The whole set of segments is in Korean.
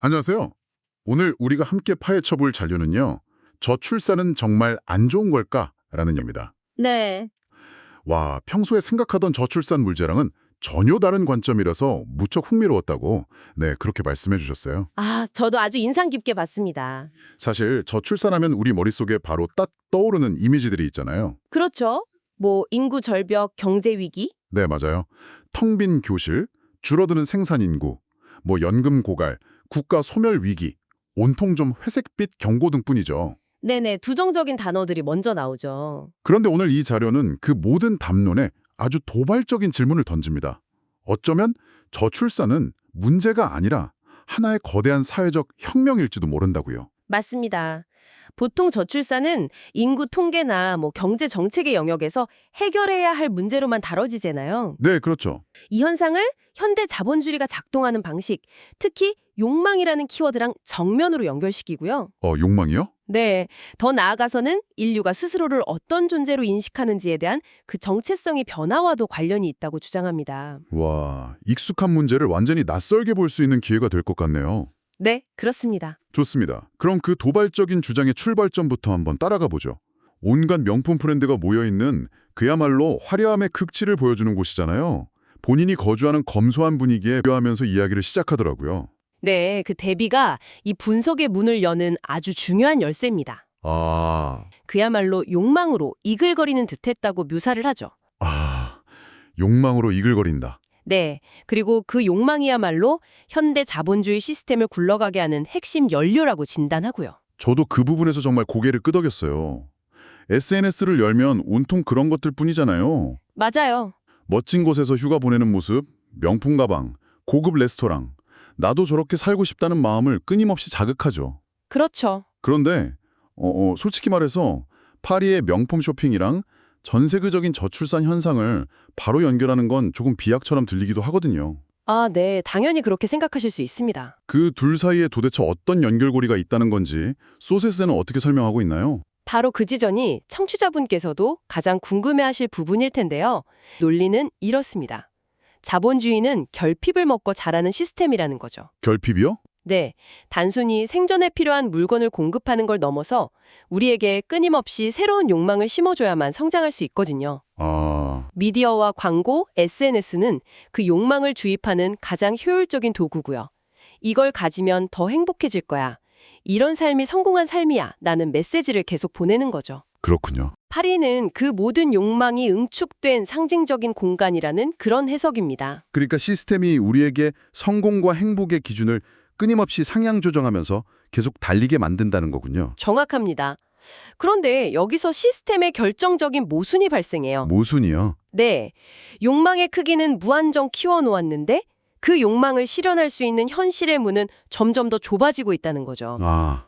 안녕하세요. 오늘 우리가 함께 파헤쳐볼 자료는요. 저출산은 정말 안 좋은 걸까? 라는 겁니다. 네. 와, 평소에 생각하던 저출산 문제랑은 전혀 다른 관점이라서 무척 흥미로웠다고 그렇게 말씀해 주셨어요. 저도 아주 인상 깊게 봤습니다. 사실 저출산하면 우리 머릿속에 바로 딱 떠오르는 이미지들이 있잖아요. 그렇죠. 뭐 인구 절벽, 경제 위기? 네, 맞아요. 텅 빈 교실, 줄어드는 생산 인구, 뭐 연금 고갈, 국가 소멸 위기, 온통 좀 회색빛 경고 등뿐이죠. 네네, 두정적인 단어들이 먼저 나오죠. 그런데 오늘 이 자료는 그 모든 담론에 아주 도발적인 질문을 던집니다. 어쩌면 저출산은 문제가 아니라 하나의 거대한 사회적 혁명일지도 모른다고요. 맞습니다. 보통 저출산은 인구 통계나 경제 정책의 영역에서 해결해야 할 문제로만 다뤄지잖아요. 네, 그렇죠. 이 현상을 현대 자본주의가 작동하는 방식, 특히 욕망이라는 키워드랑 정면으로 연결시키고요. 욕망이요? 네, 더 나아가서는 인류가 스스로를 어떤 존재로 인식하는지에 대한 그 정체성의 변화와도 관련이 있다고 주장합니다. 와, 익숙한 문제를 완전히 낯설게 볼 수 있는 기회가 될 것 같네요. 네, 그렇습니다. 좋습니다. 그럼 그 도발적인 주장의 출발점부터 한번 따라가 보죠. 온갖 명품 브랜드가 모여있는 그야말로 화려함의 극치를 보여주는 곳이잖아요. 본인이 거주하는 검소한 분위기에 비하면서 이야기를 시작하더라고요. 네, 그 대비가 이 분석의 문을 여는 아주 중요한 열쇠입니다. 아, 그야말로 욕망으로 이글거리는 듯했다고 묘사를 하죠. 욕망으로 이글거린다. 네, 그리고 그 욕망이야말로 현대 자본주의 시스템을 굴러가게 하는 핵심 연료라고 진단하고요. 저도 그 부분에서 정말 고개를 끄덕였어요. SNS를 열면 온통 그런 것들 뿐이잖아요. 맞아요. 멋진 곳에서 휴가 보내는 모습, 명품 가방, 고급 레스토랑. 나도 저렇게 살고 싶다는 마음을 끊임없이 자극하죠. 그렇죠. 그런데 솔직히 말해서 파리의 명품 쇼핑이랑 전 세계적인 저출산 현상을 바로 연결하는 건 조금 비약처럼 들리기도 하거든요. 네, 당연히 그렇게 생각하실 수 있습니다. 그 둘 사이에 도대체 어떤 연결고리가 있다는 건지 소세스는 어떻게 설명하고 있나요? 바로 그 지점이 청취자분께서도 가장 궁금해하실 부분일 텐데요. 논리는 이렇습니다. 자본주의는 결핍을 먹고 자라는 시스템이라는 거죠. 결핍이요? 네, 단순히 생존에 필요한 물건을 공급하는 걸 넘어서 우리에게 끊임없이 새로운 욕망을 심어줘야만 성장할 수 있거든요. 미디어와 광고, SNS는 그 욕망을 주입하는 가장 효율적인 도구고요. 이걸 가지면 더 행복해질 거야. 이런 삶이 성공한 삶이야. 라는 메시지를 계속 보내는 거죠. 그렇군요. 파리는 그 모든 욕망이 응축된 상징적인 공간이라는 그런 해석입니다. 그러니까 시스템이 우리에게 성공과 행복의 기준을 끊임없이 상향 조정하면서 계속 달리게 만든다는 거군요. 정확합니다. 그런데 여기서 시스템의 결정적인 모순이 발생해요. 모순이요? 네, 욕망의 크기는 무한정 키워놓았는데 그 욕망을 실현할 수 있는 현실의 문은 점점 더 좁아지고 있다는 거죠.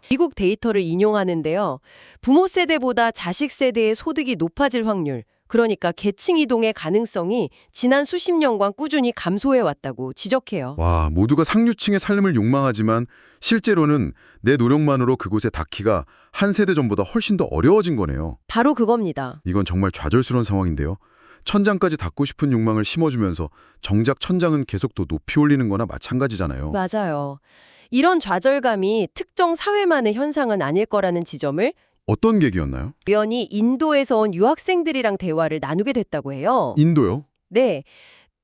미국 데이터를 인용하는데요. 부모 세대보다 자식 세대의 소득이 높아질 확률, 그러니까 계층 이동의 가능성이 지난 수십 년간 꾸준히 감소해 왔다고 지적해요. 와, 모두가 상류층의 삶을 욕망하지만 실제로는 내 노력만으로 그곳에 닿기가 한 세대 전보다 훨씬 더 어려워진 거네요. 바로 그겁니다. 이건 정말 좌절스러운 상황인데요. 천장까지 닿고 싶은 욕망을 심어주면서 정작 천장은 계속 더 높이 올리는 거나 마찬가지잖아요. 맞아요. 이런 좌절감이 특정 사회만의 현상은 아닐 거라는 지점을 어떤 계기였나요? 우연히 인도에서 온 유학생들이랑 대화를 나누게 됐다고 해요. 인도요? 네.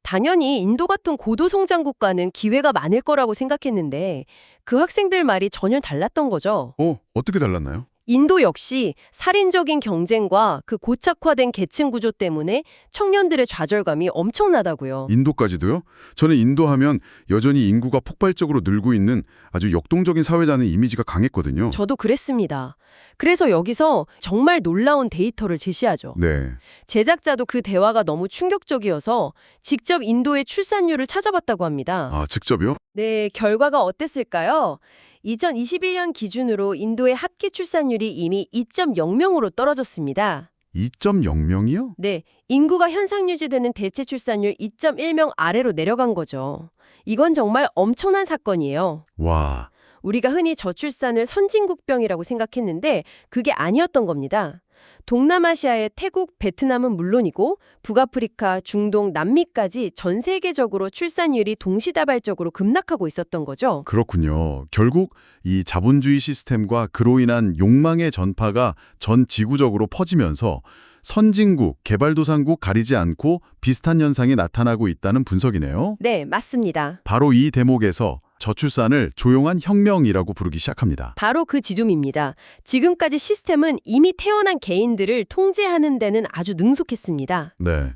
당연히 인도 같은 고도성장 국가는 기회가 많을 거라고 생각했는데 그 학생들 말이 전혀 달랐던 거죠. 어떻게 달랐나요? 인도 역시 살인적인 경쟁과 그 고착화된 계층 구조 때문에 청년들의 좌절감이 엄청나다고요. 인도까지도요? 저는 인도 하면 여전히 인구가 폭발적으로 늘고 있는 아주 역동적인 사회라는 이미지가 강했거든요. 저도 그랬습니다. 그래서 여기서 정말 놀라운 데이터를 제시하죠. 네. 제작자도 그 대화가 너무 충격적이어서 직접 인도의 출산율을 찾아봤다고 합니다. 직접요? 네, 결과가 어땠을까요? 2021년 기준으로 인도의 합계 출산율이 이미 2.00으로 떨어졌습니다. 2.00이요? 네, 인구가 현상 유지되는 대체 출산율 2.10 아래로 내려간 거죠. 이건 정말 엄청난 사건이에요. 와. 우리가 흔히 저출산을 선진국병이라고 생각했는데 그게 아니었던 겁니다. 동남아시아의 태국, 베트남은 물론이고 북아프리카, 중동, 남미까지 전 세계적으로 출산율이 동시다발적으로 급락하고 있었던 거죠. 그렇군요. 결국 이 자본주의 시스템과 그로 인한 욕망의 전파가 전 지구적으로 퍼지면서 선진국, 개발도상국 가리지 않고 비슷한 현상이 나타나고 있다는 분석이네요. 네, 맞습니다. 바로 이 대목에서 저출산을 조용한 혁명이라고 부르기 시작합니다. 바로 그 지점입니다. 지금까지 시스템은 이미 태어난 개인들을 통제하는 데는 아주 능숙했습니다. 네.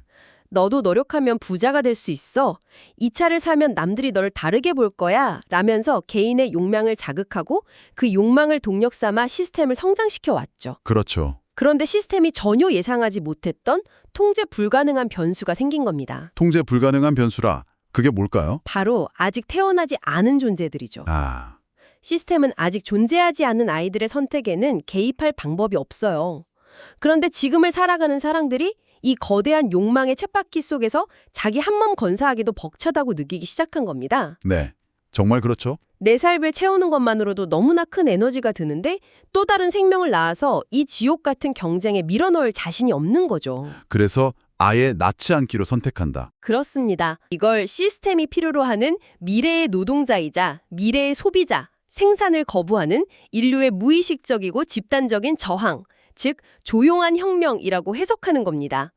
너도 노력하면 부자가 될 수 있어. 이 차를 사면 남들이 너를 다르게 볼 거야. 라면서 개인의 욕망을 자극하고 그 욕망을 동력 삼아 시스템을 성장시켜 왔죠. 그렇죠. 그런데 시스템이 전혀 예상하지 못했던 통제 불가능한 변수가 생긴 겁니다. 통제 불가능한 변수라. 그게 뭘까요? 바로 아직 태어나지 않은 존재들이죠. 아, 시스템은 아직 존재하지 않는 아이들의 선택에는 개입할 방법이 없어요. 그런데 지금을 살아가는 사람들이 이 거대한 욕망의 쳇바퀴 속에서 자기 한몸 건사하기도 벅차다고 느끼기 시작한 겁니다. 네. 정말 그렇죠. 내 삶을 채우는 것만으로도 너무나 큰 에너지가 드는데 또 다른 생명을 낳아서 이 지옥 같은 경쟁에 밀어넣을 자신이 없는 거죠. 그래서 아예 낳지 않기로 선택한다. 그렇습니다. 이걸 시스템이 필요로 하는 미래의 노동자이자 미래의 소비자, 생산을 거부하는 인류의 무의식적이고 집단적인 저항, 즉 조용한 혁명이라고 해석하는 겁니다.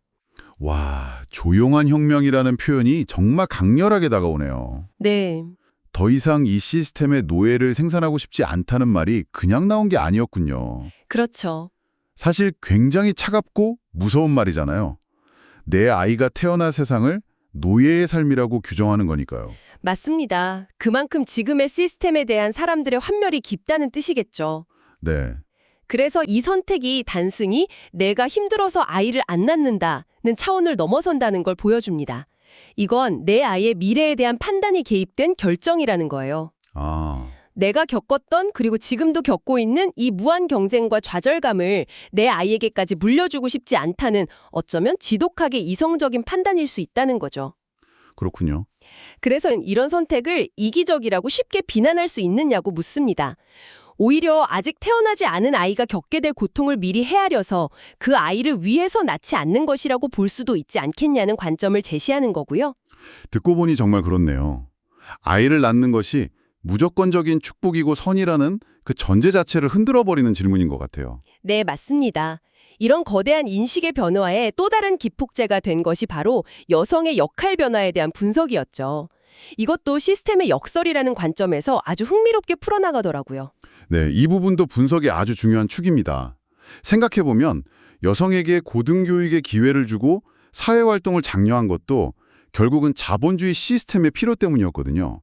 와, 조용한 혁명이라는 표현이 정말 강렬하게 다가오네요. 네, 더 이상 이 시스템의 노예를 생산하고 싶지 않다는 말이 그냥 나온 게 아니었군요. 그렇죠. 사실 굉장히 차갑고 무서운 말이잖아요. 내 아이가 태어날 세상을 노예의 삶이라고 규정하는 거니까요. 맞습니다. 그만큼 지금의 시스템에 대한 사람들의 환멸이 깊다는 뜻이겠죠. 네. 그래서 이 선택이 단순히 내가 힘들어서 아이를 안 낳는다는 차원을 넘어선다는 걸 보여줍니다. 이건 내 아이의 미래에 대한 판단이 개입된 결정이라는 거예요. 아, 내가 겪었던 그리고 지금도 겪고 있는 이 무한 경쟁과 좌절감을 내 아이에게까지 물려주고 싶지 않다는 어쩌면 지독하게 이성적인 판단일 수 있다는 거죠. 그렇군요. 그래서 이런 선택을 이기적이라고 쉽게 비난할 수 있느냐고 묻습니다. 오히려 아직 태어나지 않은 아이가 겪게 될 고통을 미리 헤아려서 그 아이를 위해서 낳지 않는 것이라고 볼 수도 있지 않겠냐는 관점을 제시하는 거고요. 듣고 보니 정말 그렇네요. 아이를 낳는 것이 무조건적인 축복이고 선이라는 그 전제 자체를 흔들어버리는 질문인 것 같아요. 네, 맞습니다. 이런 거대한 인식의 변화에 또 다른 기폭제가 된 것이 바로 여성의 역할 변화에 대한 분석이었죠. 이것도 시스템의 역설이라는 관점에서 아주 흥미롭게 풀어나가더라고요. 네, 이 부분도 분석이 아주 중요한 축입니다. 생각해보면 여성에게 고등교육의 기회를 주고 사회활동을 장려한 것도 결국은 자본주의 시스템의 필요 때문이었거든요.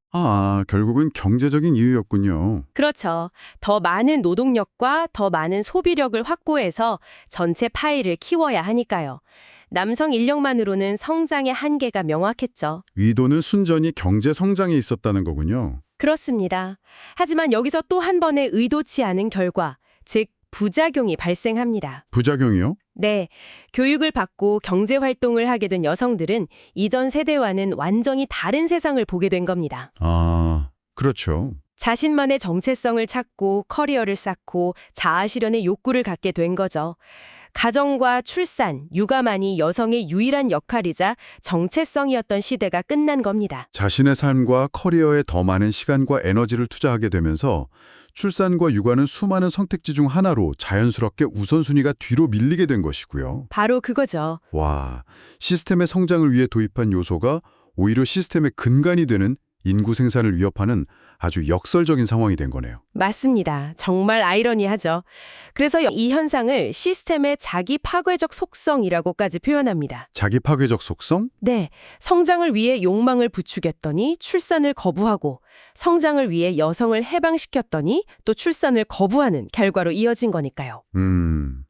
결국은 경제적인 이유였군요. 그렇죠. 더 많은 노동력과 더 많은 소비력을 확보해서 전체 파이를 키워야 하니까요. 남성 인력만으로는 성장의 한계가 명확했죠. 의도는 순전히 경제 성장에 있었다는 거군요. 그렇습니다. 하지만 여기서 또 한 번의 의도치 않은 결과, 즉 부작용이 발생합니다. 부작용이요? 네, 교육을 받고 경제활동을 하게 된 여성들은 이전 세대와는 완전히 다른 세상을 보게 된 겁니다. 그렇죠. 자신만의 정체성을 찾고 커리어를 쌓고 자아실현의 욕구를 갖게 된 거죠. 가정과 출산, 육아만이 여성의 유일한 역할이자 정체성이었던 시대가 끝난 겁니다. 자신의 삶과 커리어에 더 많은 시간과 에너지를 투자하게 되면서 출산과 육아는 수많은 선택지 중 하나로 자연스럽게 우선순위가 뒤로 밀리게 된 것이고요. 바로 그거죠. 와, 시스템의 성장을 위해 도입한 요소가 오히려 시스템의 근간이 되는 인구 생산을 위협하는 아주 역설적인 상황이 된 거네요. 맞습니다. 정말 아이러니하죠. 그래서 이 현상을 시스템의 자기 파괴적 속성이라고까지 표현합니다. 자기 파괴적 속성? 네, 성장을 위해 욕망을 부추겼더니 출산을 거부하고 성장을 위해 여성을 해방시켰더니 또 출산을 거부하는 결과로 이어진 거니까요.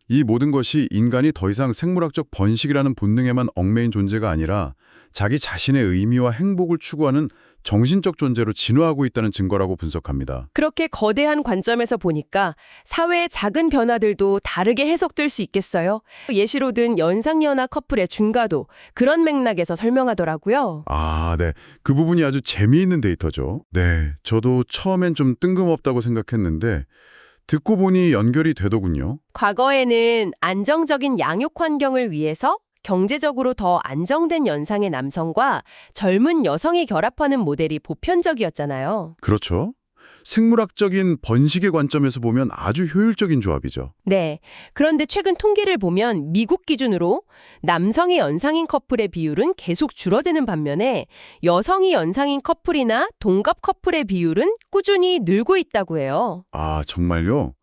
이 모든 것이 인간이 더 이상 생물학적 번식이라는 본능에만 얽매인 존재가 아니라 자기 자신의 의미와 행복을 추구하는 정신적 존재로 진화하고 있다는 증거라고 분석합니다. 그렇게 거대한 관점에서 보니까 사회의 작은 변화들도 다르게 해석될 수 있겠어요. 예시로 든 연상연하 커플의 중가도 그런 맥락에서 설명하더라고요. 네. 그 부분이 아주 재미있는 데이터죠. 네. 저도 처음엔 좀 뜬금없다고 생각했는데 듣고 보니 연결이 되더군요. 과거에는 안정적인 양육 환경을 위해서 경제적으로 더 안정된 연상의 남성과 젊은 여성이 결합하는 모델이 보편적이었잖아요. 그렇죠. 생물학적인 번식의 관점에서 보면 아주 효율적인 조합이죠. 네. 그런데 최근 통계를 보면 미국 기준으로 남성의 연상인 커플의 비율은 계속 줄어드는 반면에 여성이 연상인 커플이나 동갑 커플의 비율은 꾸준히 늘고 있다고 해요. 아, 정말요?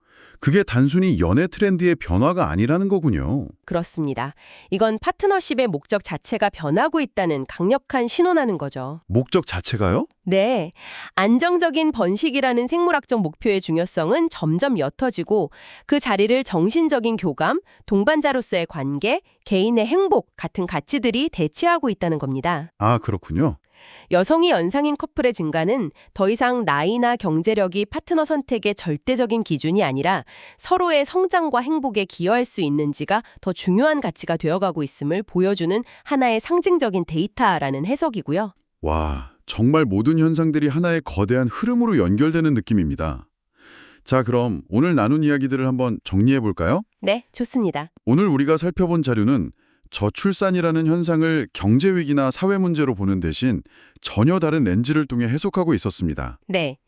그게 단순히 연애 트렌드의 변화가 아니라는 거군요. 그렇습니다. 이건 파트너십의 목적 자체가 변하고 있다는 강력한 신호라는 거죠. 목적 자체가요? 네. 안정적인 번식이라는 생물학적 목표의 중요성은 점점 옅어지고 그 자리를 정신적인 교감, 동반자로서의 관계, 개인의 행복 같은 가치들이 대체하고 있다는 겁니다. 아, 그렇군요. 여성이 연상인 커플의 증가는 더 이상 나이나 경제력이 파트너 선택의 절대적인 기준이 아니라 서로의 성장과 행복에 기여할 수 있는지가 더 중요한 가치가 되어가고 있음을 보여주는 하나의 상징적인 데이터라는 해석이고요. 와, 정말 모든 현상들이 하나의 거대한 흐름으로 연결되는 느낌입니다. 자, 그럼 오늘 나눈 이야기들을 한번 정리해 볼까요? 네, 좋습니다. 오늘 우리가 살펴본 자료는 저출산이라는 현상을 경제 위기나 사회 문제로 보는 대신 전혀 다른 렌즈를 통해 해석하고 있었습니다. 네.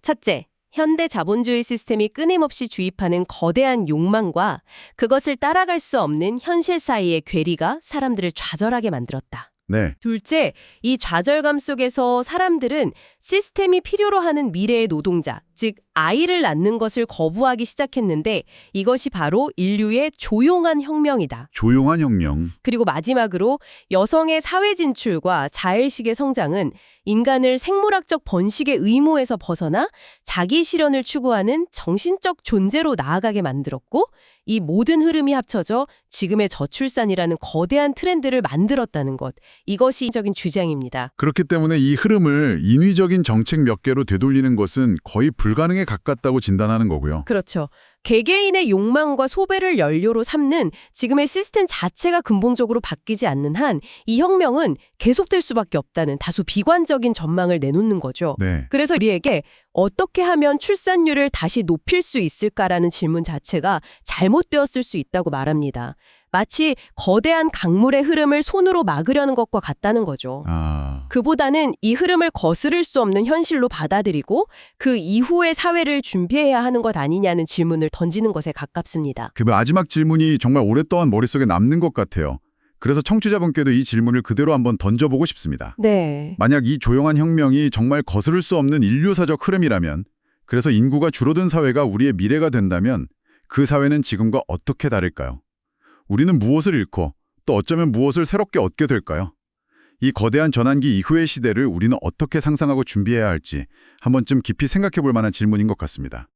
첫째, 현대 자본주의 시스템이 끊임없이 주입하는 거대한 욕망과 그것을 따라갈 수 없는 현실 사이의 괴리가 사람들을 좌절하게 만들었다. 네, 둘째, 이 좌절감 속에서 사람들은 시스템이 필요로 하는 미래의 노동자, 즉 아이를 낳는 것을 거부하기 시작했는데 이것이 바로 인류의 조용한 혁명이다. 조용한 혁명. 그리고 마지막으로 여성의 사회 진출과 자의식의 성장은 인간을 생물학적 번식의 의무에서 벗어나 자기 실현을 추구하는 정신적 존재로 나아가게 만들었고 이 모든 흐름이 합쳐져 지금의 저출산이라는 거대한 트렌드를 만들었다는 것. 이것이 적인 주장입니다. 그렇기 때문에 이 흐름을 인위적인 정책 몇 개로 되돌리는 것은 거의 불가능에 가깝다고 진단하는 거고요. 그렇죠. 개개인의 욕망과 소배를 연료로 삼는 지금의 시스템 자체가 근본적으로 바뀌지 않는 한 이 혁명은 계속될 수밖에 없다는 다소 비관적인 전망을 내놓는 거죠. 네. 그래서 우리에게 어떻게 하면 출산율을 다시 높일 수 있을까라는 질문 자체가 잘못되었을 수 있다고 말합니다. 마치 거대한 강물의 흐름을 손으로 막으려는 것과 같다는 거죠. 그보다는 이 흐름을 거스를 수 없는 현실로 받아들이고 그 이후의 사회를 준비해야 하는 것 아니냐는 질문을 던지는 것에 가깝습니다. 그 마지막 질문이 정말 오랫동안 머릿속에 남는 것 같아요. 그래서 청취자분께도 이 질문을 그대로 한번 던져보고 싶습니다. 네. 만약 이 조용한 혁명이 정말 거스를 수 없는 인류사적 흐름이라면, 그래서 인구가 줄어든 사회가 우리의 미래가 된다면 그 사회는 지금과 어떻게 다를까요? 우리는 무엇을 잃고 또 어쩌면 무엇을 새롭게 얻게 될까요? 이 거대한 전환기 이후의 시대를 우리는 어떻게 상상하고 준비해야 할지 한 번쯤 깊이 생각해 볼 만한 질문인 것 같습니다.